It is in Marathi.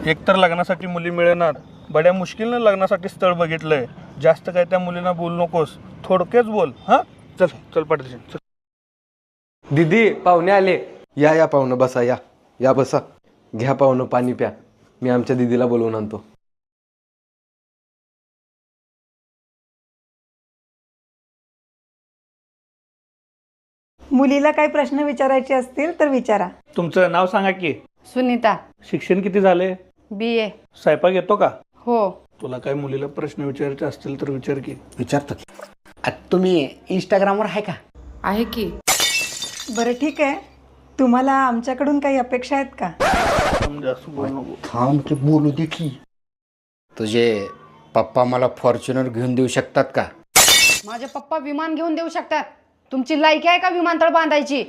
एकतर लग्नासाठी मुली मिळणार, बड्या मुश्किलनं लग्नासाठी स्थळ बघितलंय. जास्त काय त्या मुलींना बोलू नकोस, थोडक्याच बोल. हा चल चल पाटील चल. दीदी पाहुणे आले. या पाहुणं बसा. या बसा. घ्या पाहुणं पाणी प्या. मी आमच्या दीदीला बोलवून आणतो. मुलीला काही प्रश्न विचारायचे असतील तर विचारा. तुमचं नाव सांगा की. सुनीता. शिक्षण किती झाले? BA. स्वयंपाक येतो का? हो. तुला काय मुलीला प्रश्न विचारायचे असतील तर विचार की. विचारतो की. तुम्ही इंस्टाग्रामवर आहे का? आहे की. बरं ठीक आहे, तुम्हाला आमच्याकडून काही अपेक्षा आहेत का? जास्त बोल नको. थांब की बोलू दे की. तुझे पप्पा मला फॉर्च्युनर घेऊन देऊ शकतात का? माझे पप्पा विमान घेऊन देऊ शकतात. तुमची लायकी आहे का विमानतळ बांधायची?